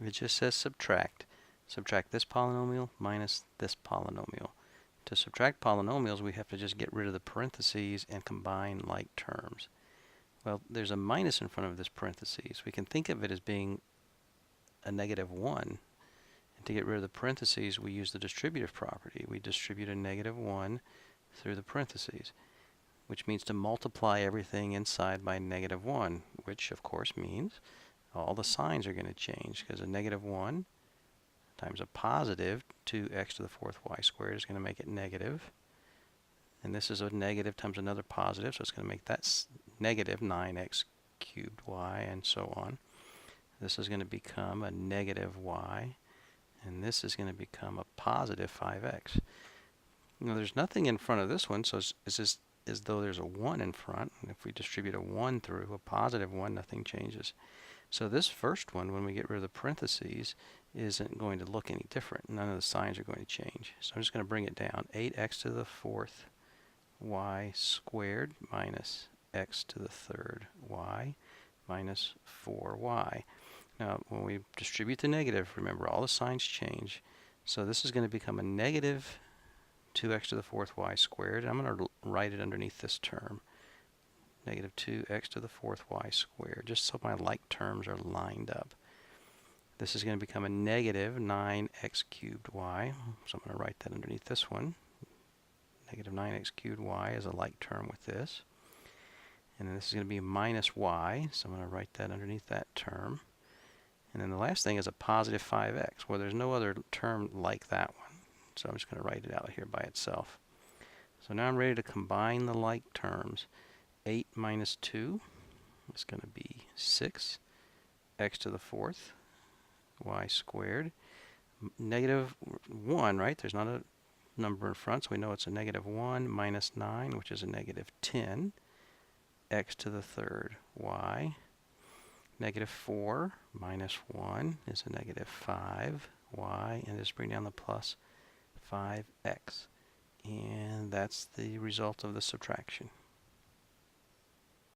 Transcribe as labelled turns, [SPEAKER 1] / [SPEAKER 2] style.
[SPEAKER 1] It just says subtract. Subtract this polynomial minus this polynomial. To subtract polynomials, we have to just get rid of the parentheses and combine like terms. Well, there's a minus in front of this parentheses. We can think of it as being a negative 1. And to get rid of the parentheses, we use the distributive property. We distribute a negative 1 through the parentheses, which means to multiply everything inside by negative 1, which of course means all the signs are going to change, because a negative 1 times a positive 2x to the fourth y squared is going to make it negative. And this is a negative times another positive, so it's going to make that negative 9x cubed y, and so on. This is going to become a negative y, and this is going to become a positive 5x. Now there's nothing in front of this one, so it's just as though there's a 1 in front. And if we distribute a 1 through, a positive 1, nothing changes. So this first one, when we get rid of the parentheses, isn't going to look any different. None of the signs are going to change. So I'm just going to bring it down. 8x to the fourth y squared minus x to the third y minus 4y. Now, when we distribute the negative, remember all the signs change. So this is going to become a negative 2x to the fourth y squared. I'm going to write it underneath this term. Negative 2x to the fourth y squared, just so my like terms are lined up. This is going to become a negative 9x cubed y, so I'm going to write that underneath this one. Negative 9x cubed y is a like term with this. And then this is going to be minus y, so I'm going to write that underneath that term. And then the last thing is a positive 5x. Well, there's no other term like that one, so I'm just going to write it out here by itself. So now I'm ready to combine the like terms. 8 minus 2 is going to be 6 x to the fourth y squared. Negative 1, right? There's not a number in front, so we know it's a negative 1 minus 9, which is a negative 10 x to the third y. Negative 4 minus 1 is a negative 5y, and just bring down the plus 5x. And that's the result of the subtraction.